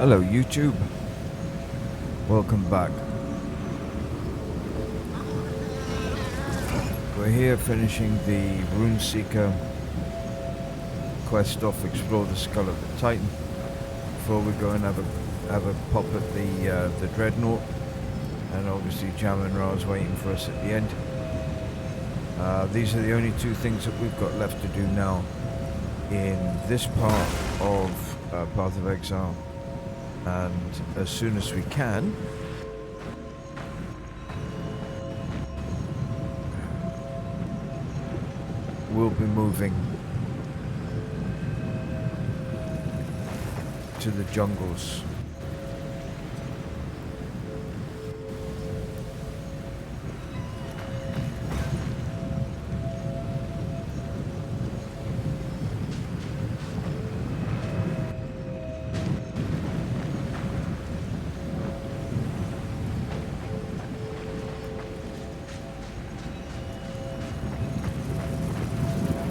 Hello YouTube, welcome back. We're here finishing the Rune Seeker quest off, explore the skull of the Titan, before we go and have a pop at the Dreadnaught, and obviously Jamanraaaaaaaargh's waiting for us at the end. These are the only two things that we've got left to do now in this part of Path of Exile. And as soon as we can, we'll be moving to the jungles.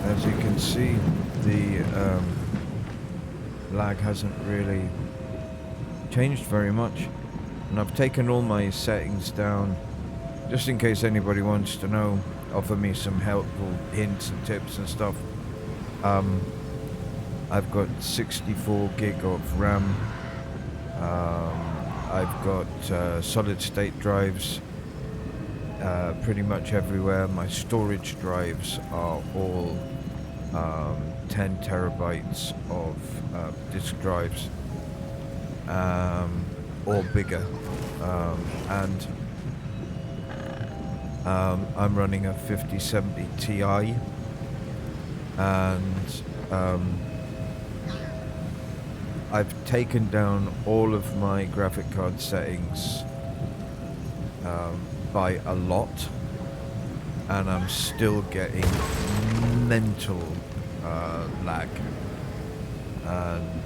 As you can see, the lag hasn't really changed very much, and I've taken all my settings down just in case anybody wants to know, offer me some helpful hints and tips and stuff. I've got 64 gig of RAM. I've got solid state drives pretty much everywhere. My storage drives are all 10 terabytes of disk drives, or bigger, and I'm running a 5070 Ti, and I've taken down all of my graphic card settings by a lot, and I'm still getting mental lag, and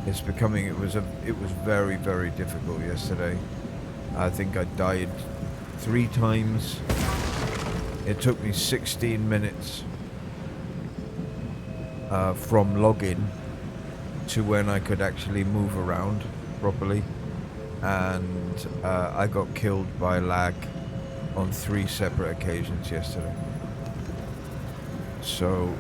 it's becoming, it was very, very difficult yesterday. I think I died 3 times. It took me 16 minutes from login to when I could actually move around properly, and I got killed by lag on 3 separate occasions yesterday. So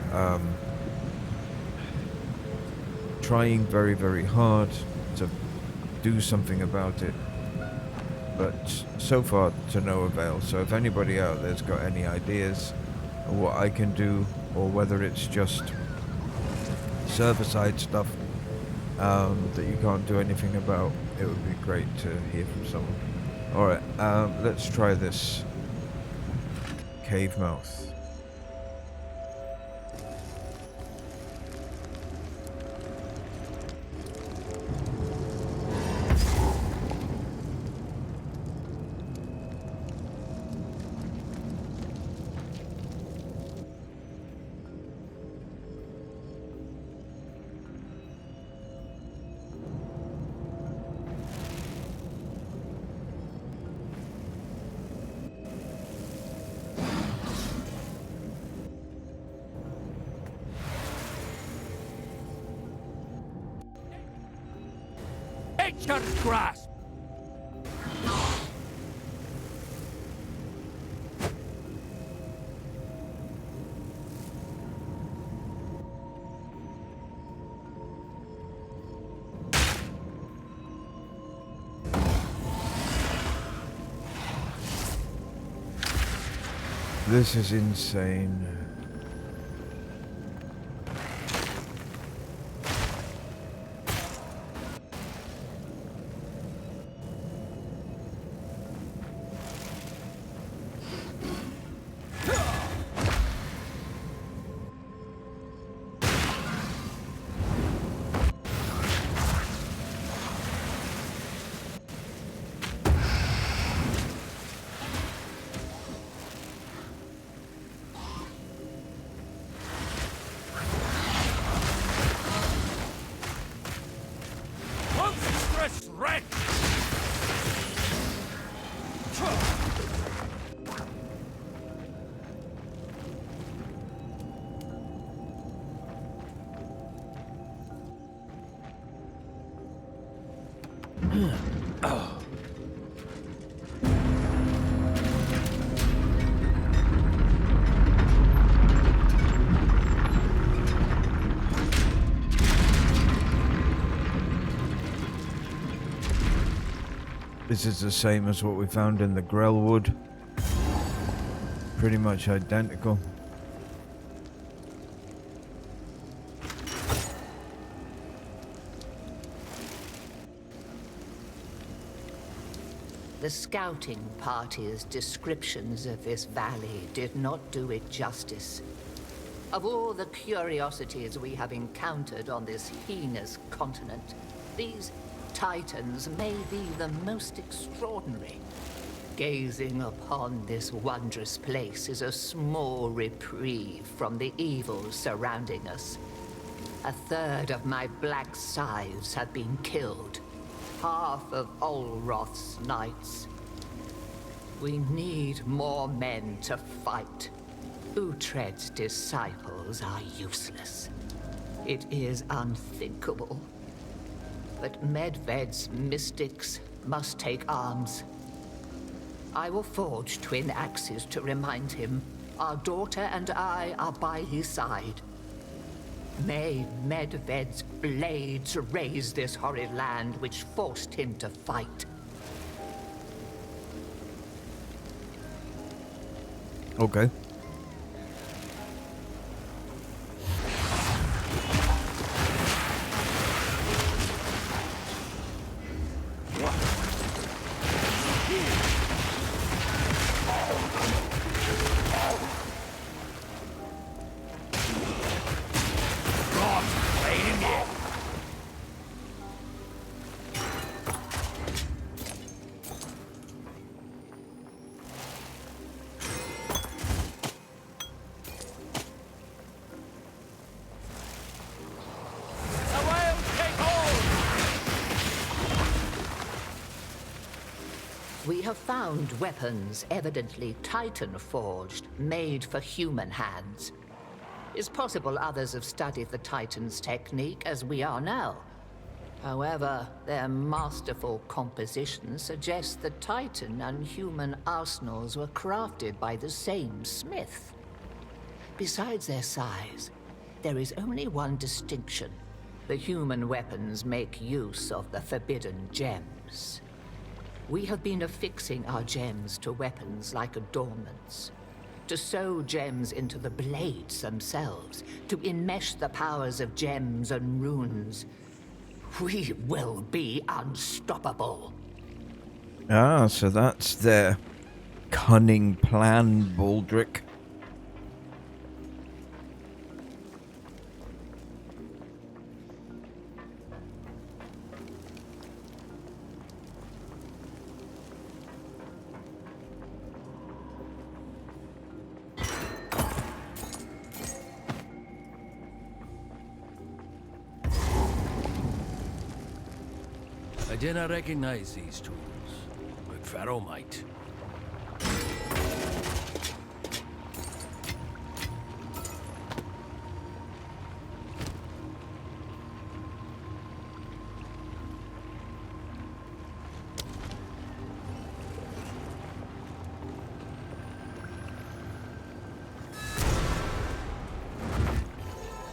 trying very, very hard to do something about it, but so far to no avail. So if anybody out there's got any ideas of what I can do, or whether it's just server-side stuff that you can't do anything about, it would be great to hear from someone. Alright, let's try this cave mouth. Nature's grasp! This is insane. This is the same as what we found in the Grellwood. Pretty much identical. The scouting party's descriptions of this valley did not do it justice. Of all the curiosities we have encountered on this heinous continent, these Titans may be the most extraordinary. Gazing upon this wondrous place is a small reprieve from the evils surrounding us. A third of my black scythes have been killed. Half of Olroth's knights. We need more men to fight. Uhtred's disciples are useless. It is unthinkable. But Medved's mystics must take arms. I will forge twin axes to remind him our daughter and I are by his side. May Medved's blades raise this horrid land which forced him to fight. Okay. We have found weapons evidently Titan-forged, made for human hands. It's possible others have studied the Titan's technique as we are now. However, their masterful composition suggests the Titan and human arsenals were crafted by the same smith. Besides their size, there is only one distinction. The human weapons make use of the forbidden gems. We have been affixing our gems to weapons like adornments. To sew gems into the blades themselves, to enmesh the powers of gems and runes. We will be unstoppable. Ah, so that's their cunning plan, Baldric. I did not recognize these tools, but Pharaoh might.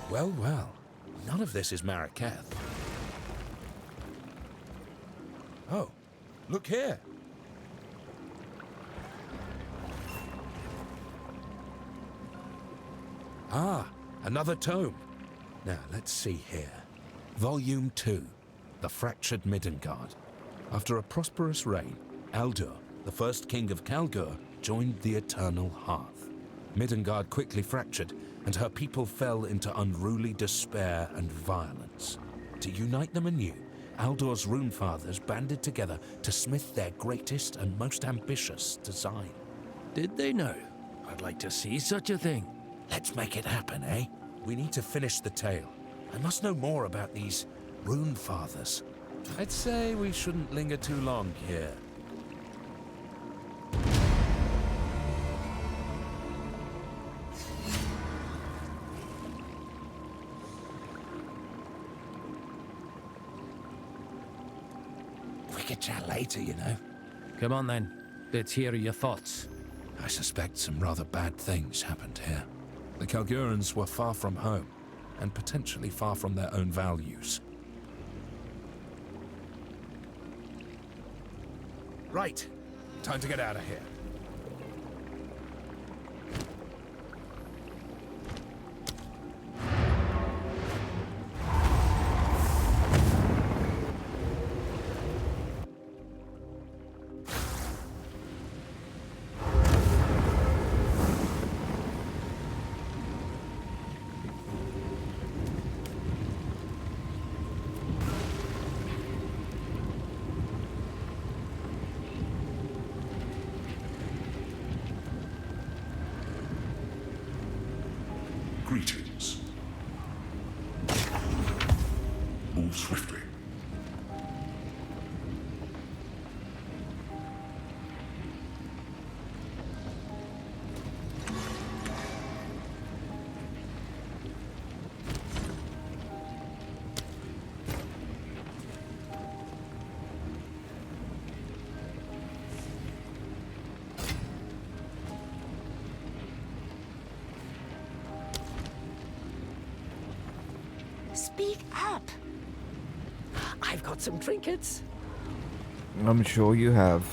Well, well. None of this is Marraketh. Oh, look here. Ah, another tome. Now, let's see here. Volume 2, The Fractured Midgard. After a prosperous reign, Aldur, the first king of Kalgur, joined the Eternal Hearth. Midgard quickly fractured, and her people fell into unruly despair and violence. To unite them anew, Aldor's runefathers banded together to smith their greatest and most ambitious design. Did they know? I'd like to see such a thing. Let's make it happen, eh? We need to finish the tale. I must know more about these runefathers. I'd say we shouldn't linger too long here. We could chat later, you know. Come on then. Let's hear your thoughts. I suspect some rather bad things happened here. The Kalgurans were far from home, and potentially far from their own values. Right. Time to get out of here. Greetings. Move swiftly. Speak up. I've got some trinkets. I'm sure you have.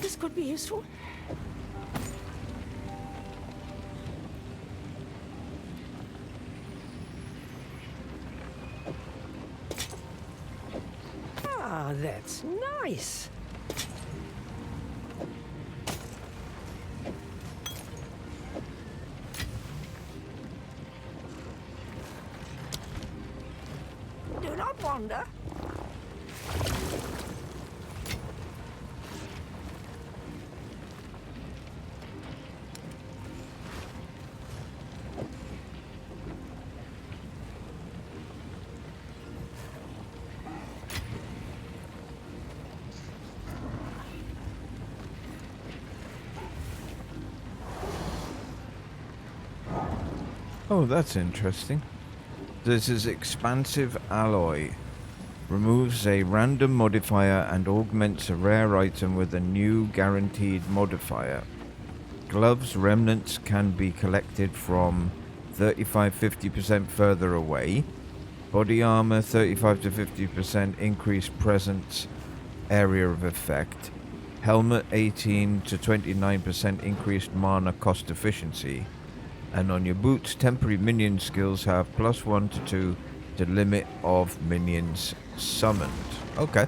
This could be useful. Ah, that's nice. Do not wander. Oh, that's interesting. This is expansive alloy. Removes a random modifier and augments a rare item with a new guaranteed modifier. Gloves remnants can be collected from 35-50% further away. Body armor 35 to 50% increased presence area of effect. Helmet 18 to 29% increased mana cost efficiency. And on your boots, temporary minion skills have +1 to 2 to limit of minions summoned. Okay.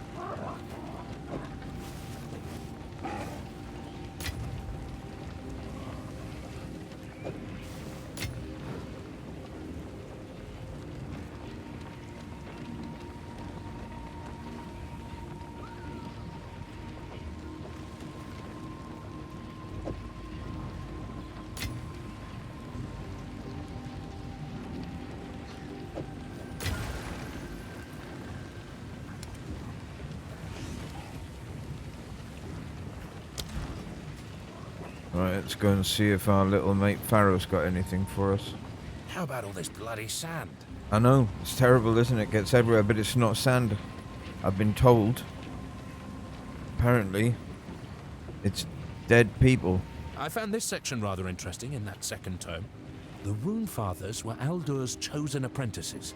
Right, let's go and see if our little mate Pharaoh's got anything for us. How about all this bloody sand? I know, it's terrible, isn't it? Gets everywhere, but it's not sand. I've been told. Apparently, it's dead people. I found this section rather interesting in that second tome. The Rune Fathers were Aldur's chosen apprentices,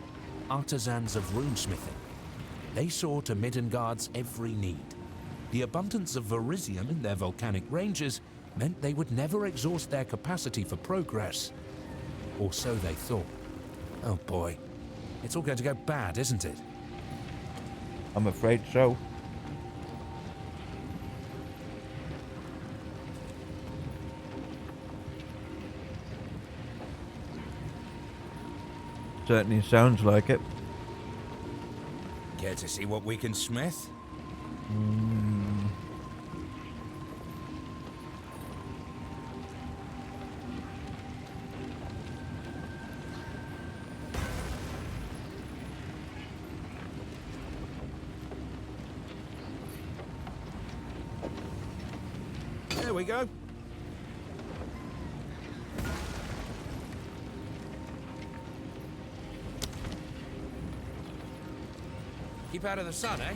artisans of runesmithing. They saw to Midgard's every need. The abundance of Verisium in their volcanic ranges meant they would never exhaust their capacity for progress. Or so they thought. Oh boy, it's all going to go bad, isn't it? I'm afraid so. Certainly sounds like it. Care to see what we can smith? There we go. Keep out of the sun, eh?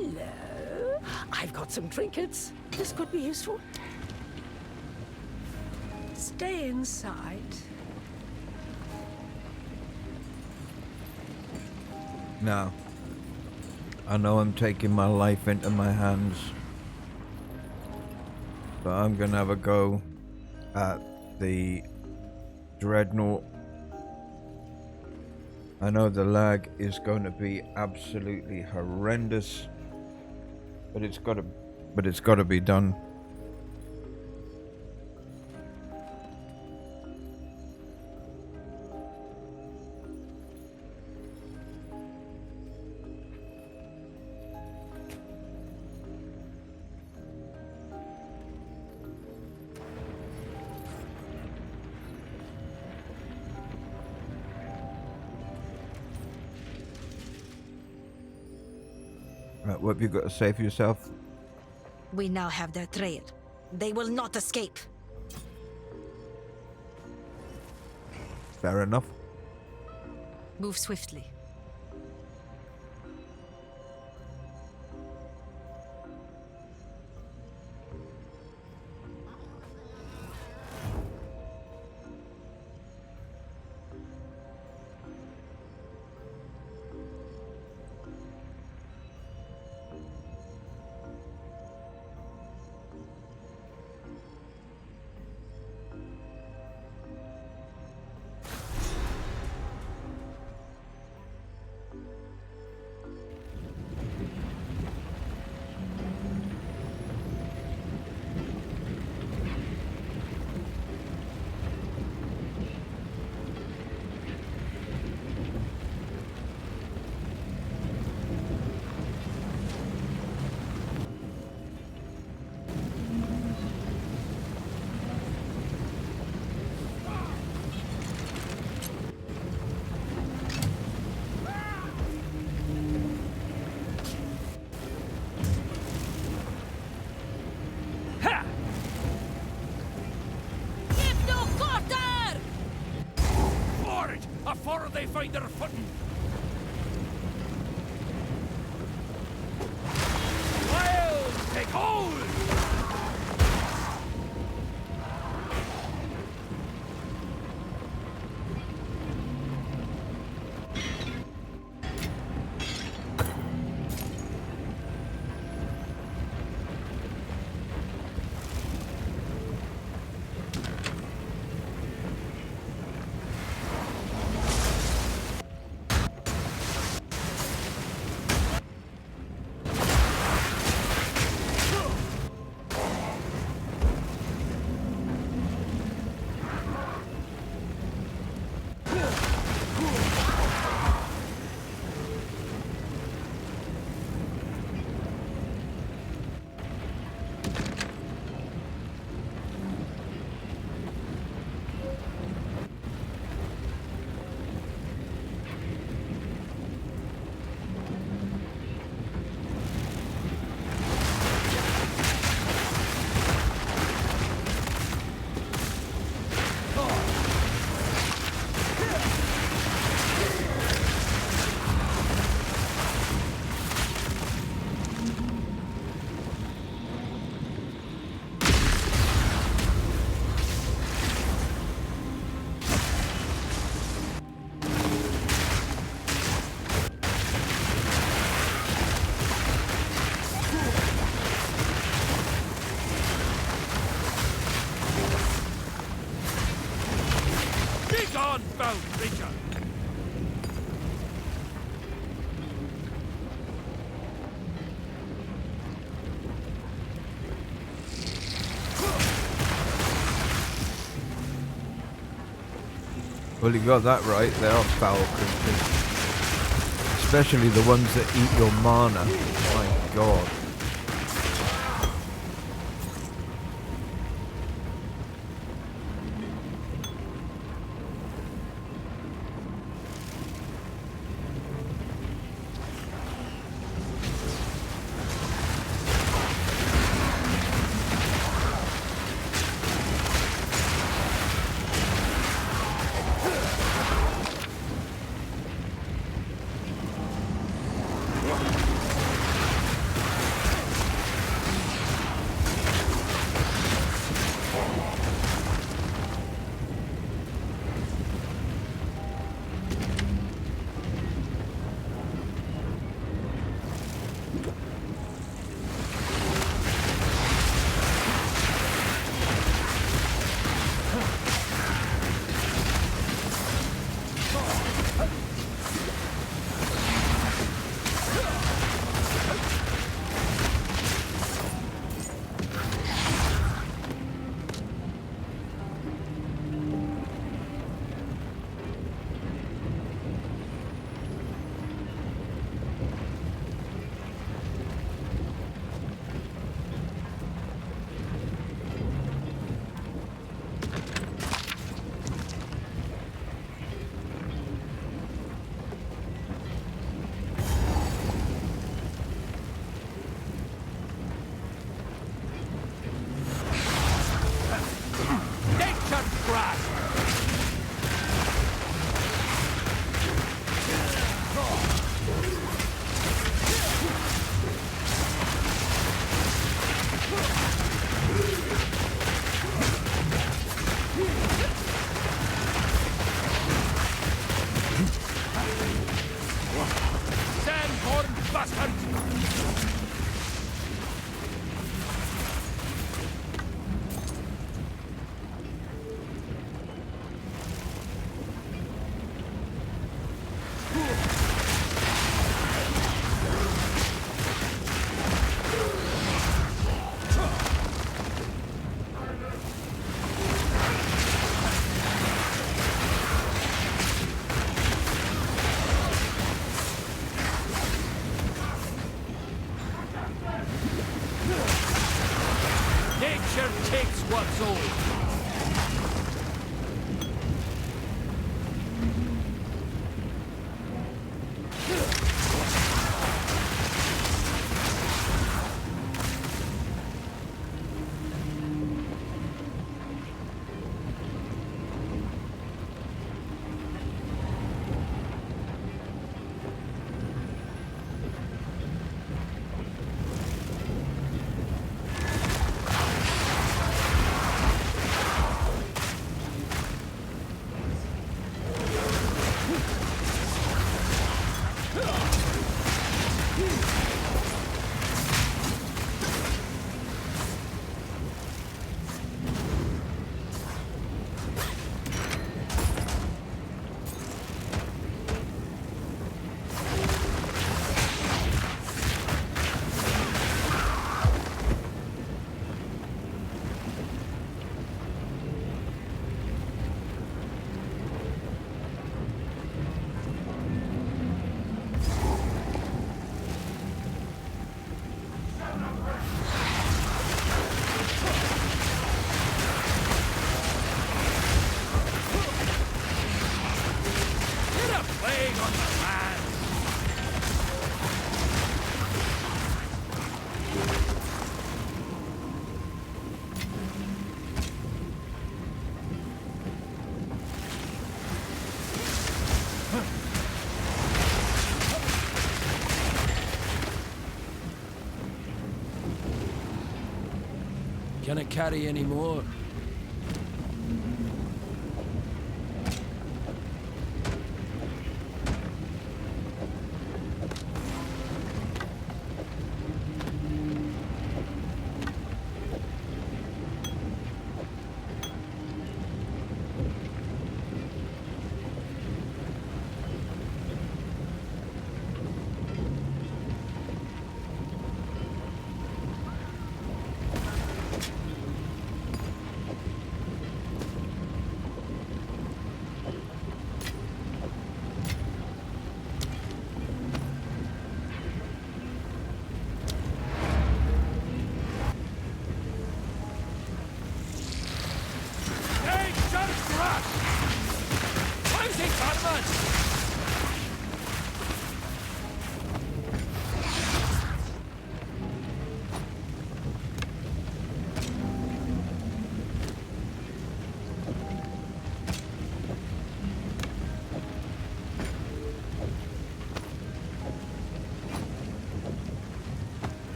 Hello. I've got some trinkets. This could be useful. Stay inside. Now, I know I'm taking my life into my hands, but I'm gonna have a go at the Dreadnaught. I know the lag is going to be absolutely horrendous, but it's got to be done. Right, what have you got to say for yourself? We now have their trail. They will not escape. Fair enough. Move swiftly. Before they find their footing. Wild, take hold! Well, you got that right. They are foul creatures. Especially the ones that eat your mana. My god. That's what's old. Can I carry any more?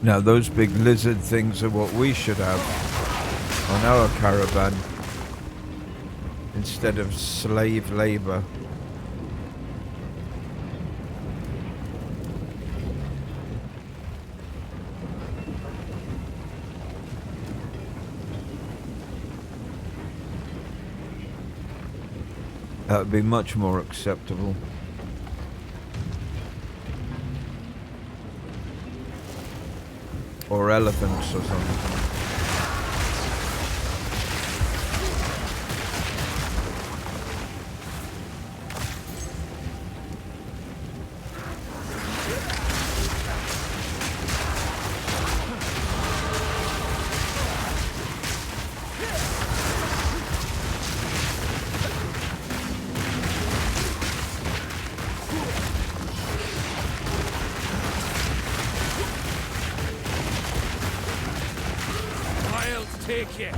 Now those big lizard things are what we should have on our caravan instead of slave labor. That would be much more acceptable. Or elephants or something. Take it.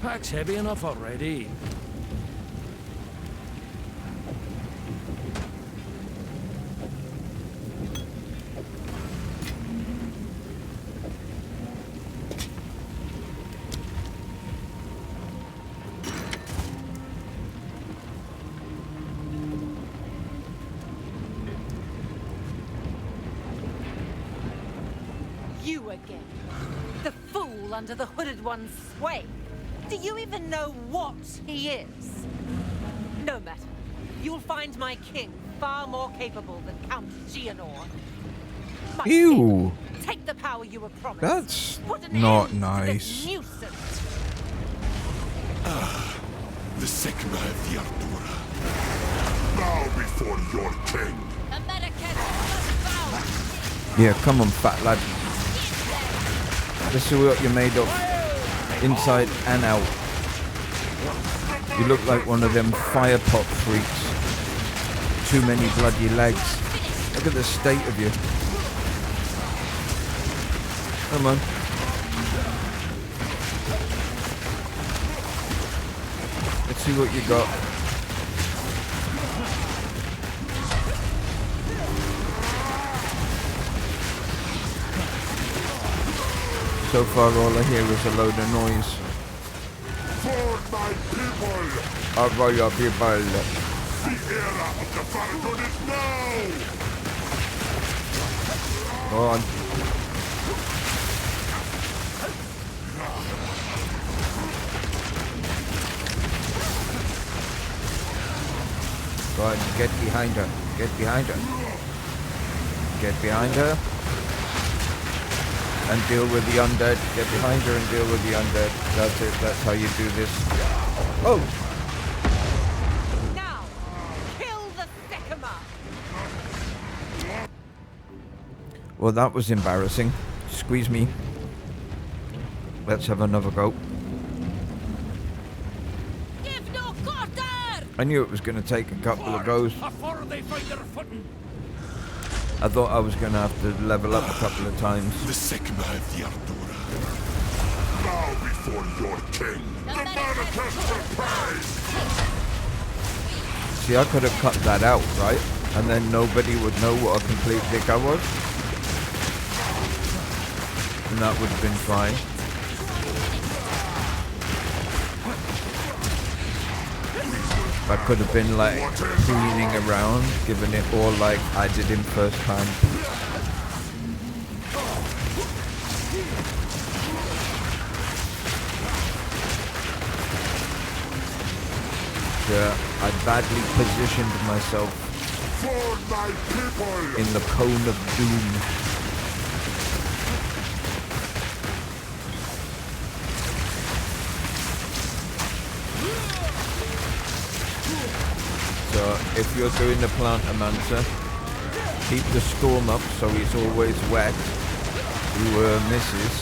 Pack's heavy enough already. You again. The fool under the hooded one's sway. Do you even know what he is? No matter. You'll find my king far more capable than Count Gianor. My Ew. king, take the power you were promised. That's Put an not end nice. to this nuisance. The Sigma of the Ardura. Bow before your king. Yeah, come on, fat lad. Let's see what you're made of, inside and out. You look like one of them fire pop freaks. Too many bloody legs. Look at the state of you. Come on. Let's see what you got. So far all I hear is a load of noise. For my people! For your people. The era of the Farragut is now! Go on. Go on, get behind her. Get behind her. Get behind her. And deal with the undead. Get behind her and deal with the undead. That's it. That's how you do this. Oh! Now, kill the Sycamore. Well, that was embarrassing. Squeeze me. Let's have another go. Give no quarter! I knew it was going to take a couple of goes. Before they find their footing. I thought I was going to have to level up a couple of times. The Sigma of the Ardura. Bow before your king. The manifest will pay! See, I could have cut that out, right? And then nobody would know what a complete dick I was. And that would have been fine. I could have been like cleaning around, giving it all like I did him first time. Yeah, I badly positioned myself For my people! in the cone of doom. So if you're doing the Plantomancer, keep the storm up so he's always wet. Who misses.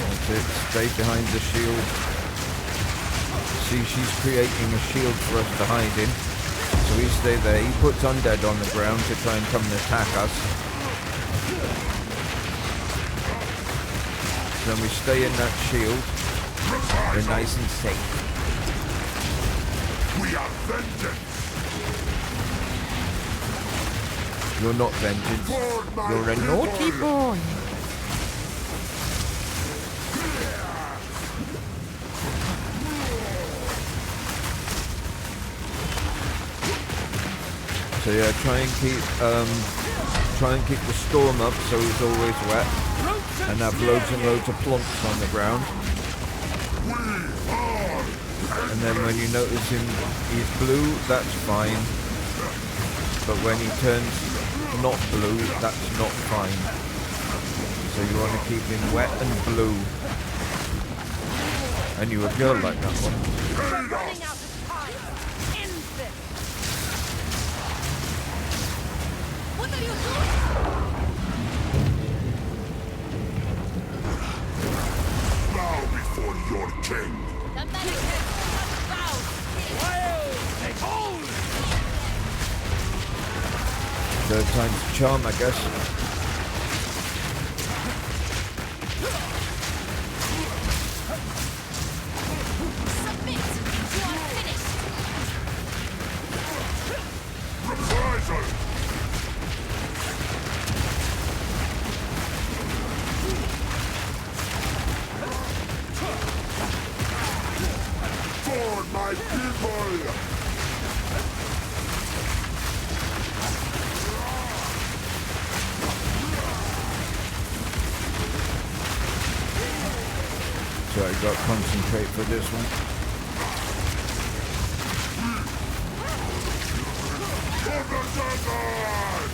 That's it. Stay behind the shield. see she's creating a shield for us to hide in. So we stay there. He puts undead on the ground to try and come and attack us. So then we stay in that shield. We're nice and safe. We are vengeance. You're not vengeance. You're a naughty boy. So yeah, try and keep the storm up so he's always wet, and have loads and loads of plonks on the ground. And then when you notice him, he's blue, that's fine. But when he turns not blue, that's not fine. So you want to keep him wet and blue. And you a girl like that one. Running out of time. End this. What are you doing? Bow before your king. Third time's a charm, I guess. Submit. You are finished. Reprisal. For my people. So I got to concentrate for this one. For the desert!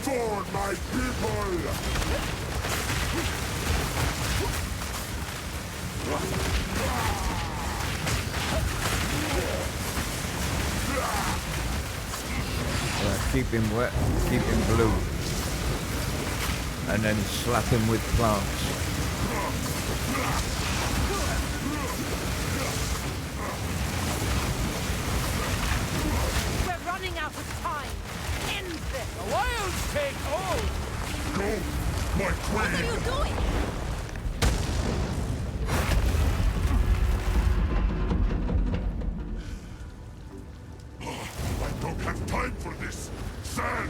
For my people! Keep him wet, keep him blue. And then slap him with plants. We're running out of time. End this. The wilds take hold! Go, my What are queen! you doing? I don't have time for this! Stand!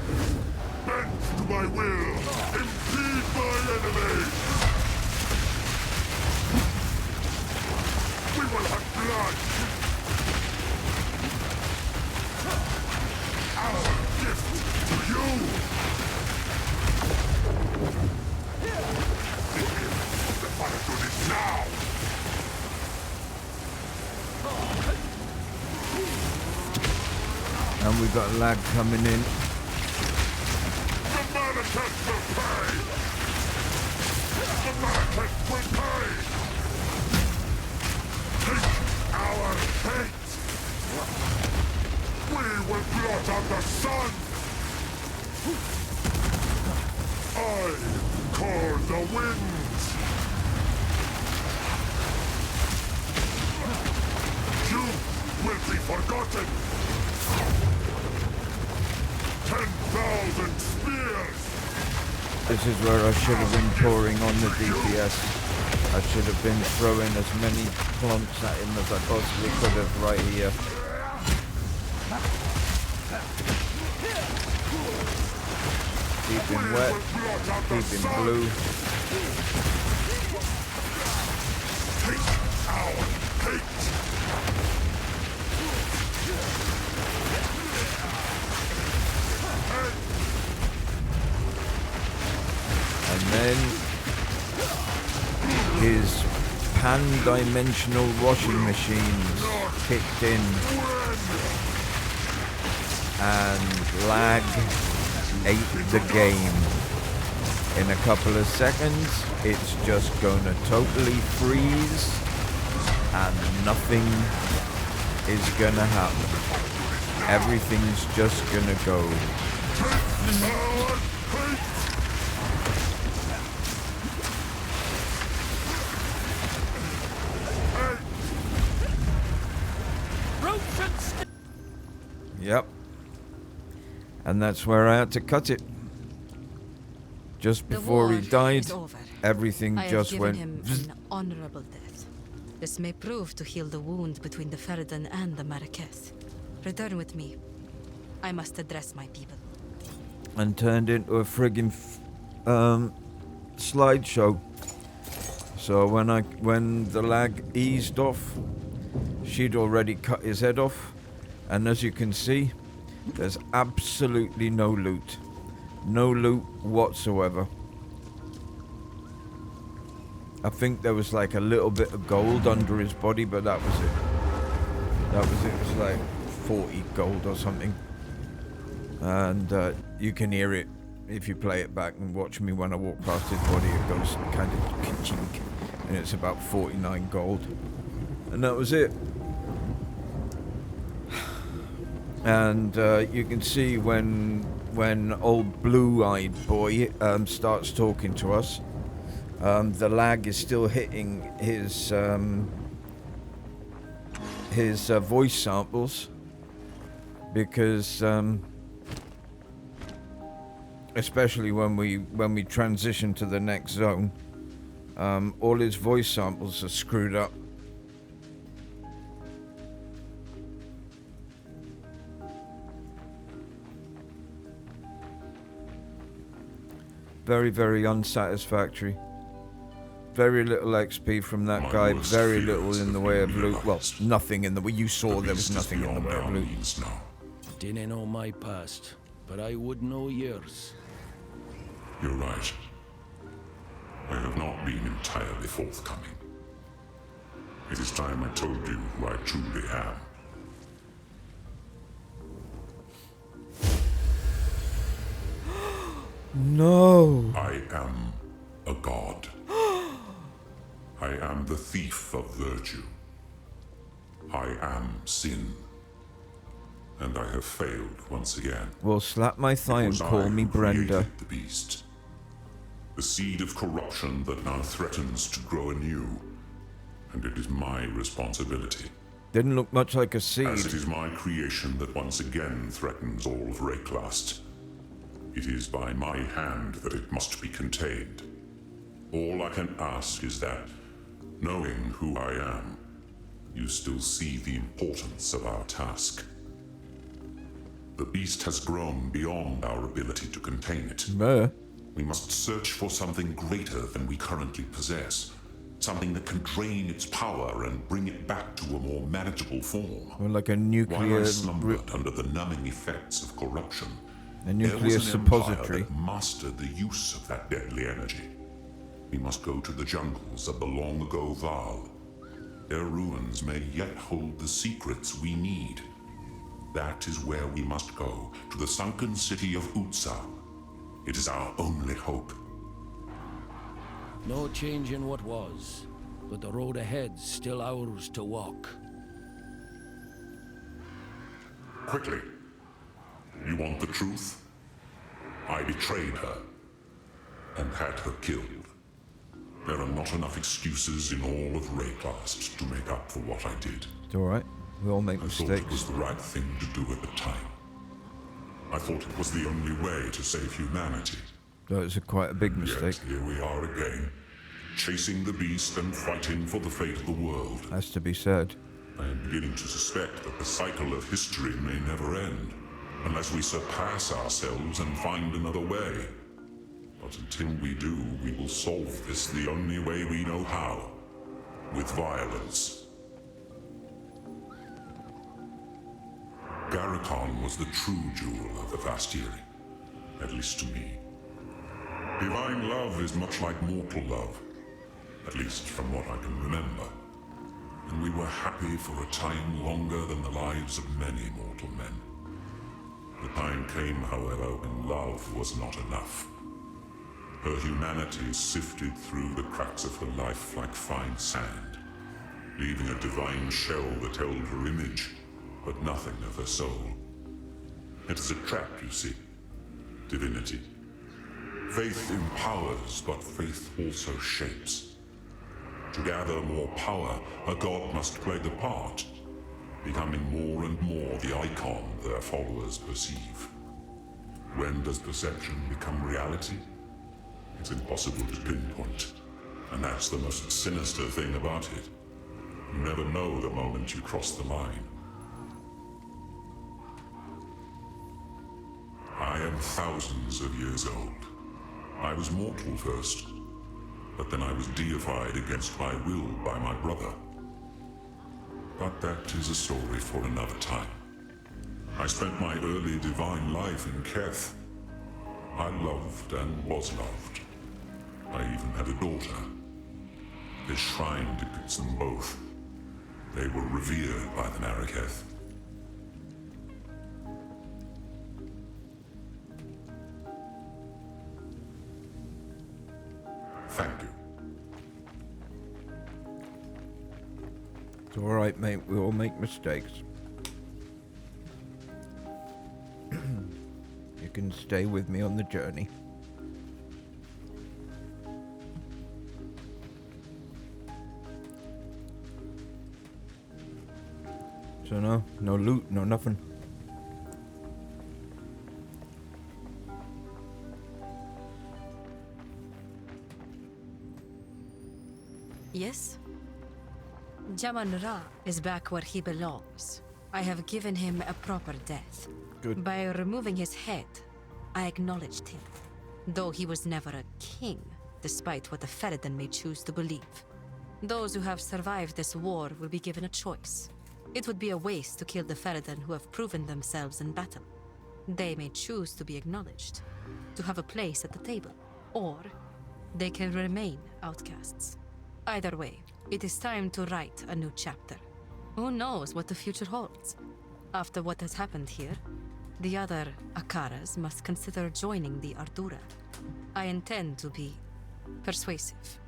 Bend to my will! Impede my enemies! We will have blood! Our gift to you! The Paladin is now! And we got lag coming in. The Manifest will pay! The Manifest will pay! Take our hate! We will blot out the sun! I call the winds! You will be forgotten! 10,000 spears! This is where I should have been pouring on the DPS. I should have been throwing as many plonks at him as I possibly could have right here. Keep him wet, keep him blue. Take our hate! And then his pan-dimensional washing machines kicked in. and lag ate the game. In a couple of seconds, it's just gonna totally freeze and nothing is gonna happen. Everything's just gonna go. Yep. And that's where I had to cut it. Just before he died, everything just went. Him an honorable death. This may prove to heal the wound between the Ferdan and the Marquess. Return with me. I must address my people. And turned into a friggin' slideshow. So when the lag eased off, she'd already cut his head off, and as you can see, there's absolutely no loot. No loot whatsoever. I think there was like a little bit of gold under his body, but that was it. It was like 40 gold or something. And you can hear it if you play it back and watch me when I walk past his body. It goes kind of chink, and it's about 49 gold. And that was it. And you can see when old blue-eyed boy starts talking to us, the lag is still hitting his voice samples, because especially when we transition to the next zone, all his voice samples are screwed up. Very, very unsatisfactory. Very little XP from that guy. Very little in the way of loot. Well, nothing in the way. You saw there was nothing in the way of loot. Didn't know my past, but I would know yours. You're right. I have not been entirely forthcoming. It is time I told you who I truly am. No. I am a god. I am the thief of virtue. I am sin. And I have failed once again. Well, slap my thigh and call me Brenda. The beast. The seed of corruption that now threatens to grow anew. And it is my responsibility. Didn't look much like a seed. As it is my creation that once again threatens all of Raxx. It is by my hand that it must be contained. All I can ask is that, knowing who I am, you still see the importance of our task. The beast has grown beyond our ability to contain it. We must search for something greater than we currently possess. Something that can drain its power and bring it back to a more manageable form. Or like a nuclear... While I slumbered under the numbing effects of corruption, a nuclear there was an empire suppository. that mastered the use of that deadly energy. We must go to the jungles of the long-ago Val. Their ruins may yet hold the secrets we need. That is where we must go, to the sunken city of Utsa. It is our only hope. No change in what was, but the road ahead's still ours to walk. Quickly. You want the truth? I betrayed her, and had her killed. There are not enough excuses in all of Raxx to make up for what I did. It's alright. We all make I mistakes. thought it was the right thing to do at the time. I thought it was the only way to save humanity. That was quite a big Yet mistake. here we are again, chasing the beast and fighting for the fate of the world. Has to be said. I am beginning to suspect that the cycle of history may never end, unless we surpass ourselves and find another way. But until we do, we will solve this the only way we know how, with violence. Garricon was the true jewel of the Vastiri, at least to me. Divine love is much like mortal love, at least from what I can remember. And we were happy for a time longer than the lives of many mortal men. The time came, however, when love was not enough. Her humanity sifted through the cracks of her life like fine sand, leaving a divine shell that held her image, but nothing of her soul. It is a trap, you see. Divinity. Faith empowers, but faith also shapes. To gather more power, a god must play the part, becoming more and more the icon their followers perceive. When does perception become reality? It's impossible to pinpoint, and that's the most sinister thing about it. You never know the moment you cross the line. I am thousands of years old. I was mortal first, but then I was deified against my will by my brother. But that is a story for another time. I spent my early divine life in Keth. I loved and was loved. I even had a daughter. This shrine depicts them both. They were revered by the Maraketh. Thank you. It's alright, mate. We all make mistakes. You can stay with me on the journey. So no loot, no nothing. Yes? Jamanraaaaaaaargh is back where he belongs. I have given him a proper death. Good. By removing his head, I acknowledged him. Though he was never a king, despite what the Ferelden may choose to believe. Those who have survived this war will be given a choice. It would be a waste to kill the Ferelden who have proven themselves in battle. They may choose to be acknowledged, to have a place at the table, or they can remain outcasts. Either way, it is time to write a new chapter. Who knows what the future holds? After what has happened here, the other Akaras must consider joining the Ardura. I intend to be persuasive.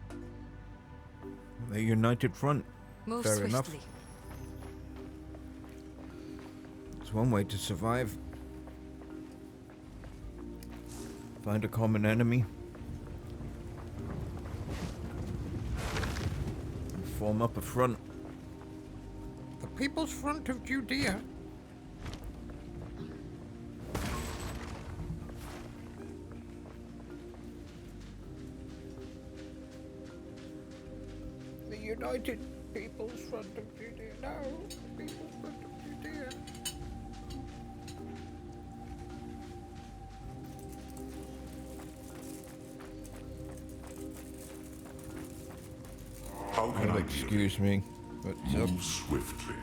The united front. Move Fair swiftly. enough. It's one way to survive. Find a common enemy. And form up a front. The People's Front of Judea. The United People's Front of Judea. No, the People's Front of Judea. How can I Excuse me, but move swiftly?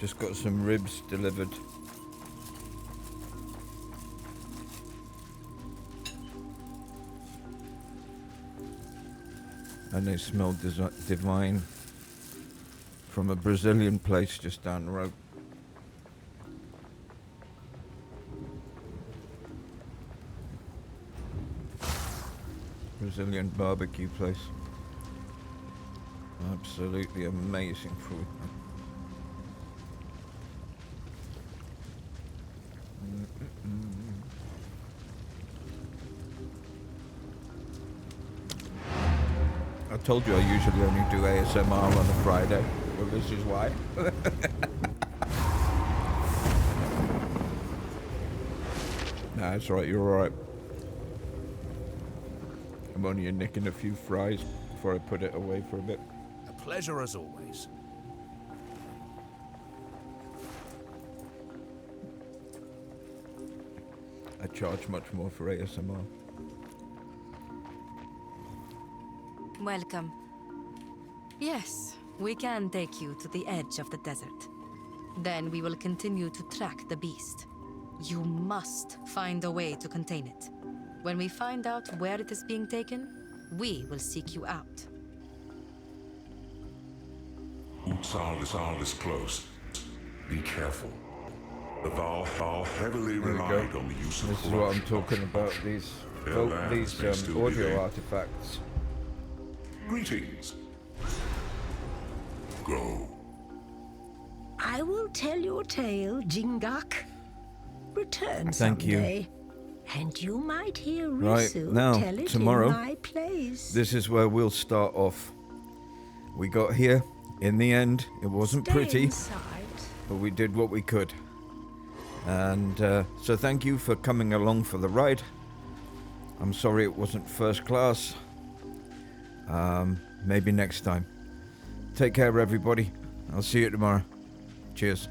just got some ribs delivered. And they smell divine from a Brazilian place just down the road. Brazilian barbecue place. Absolutely amazing food. I told you I usually only do ASMR on a Friday. Well, this is why. Nah, that's right, you're alright. I'm only nicking a few fries before I put it away for a bit. A pleasure as always. I charge much more for ASMR. Welcome. Yes, we can take you to the edge of the desert. Then we will continue to track the beast. You must find a way to contain it. When we find out where it is being taken, we will seek you out. Utsal is close. Be careful. The Val heavily There we go. relied on the use of This is what I'm corruption. talking about. These Their lands may still be audio there. artifacts. Greetings. Go. I will tell your tale, Jingak. Return Thank you. someday, and you might hear Right, Risu now, tell it tomorrow, in my place. This is where we'll start off. We got here. In the end, it wasn't Stay pretty, inside. but we did what we could. And so thank you for coming along for the ride. I'm sorry it wasn't first class. Maybe next time. Take care, everybody. I'll see you tomorrow. Cheers.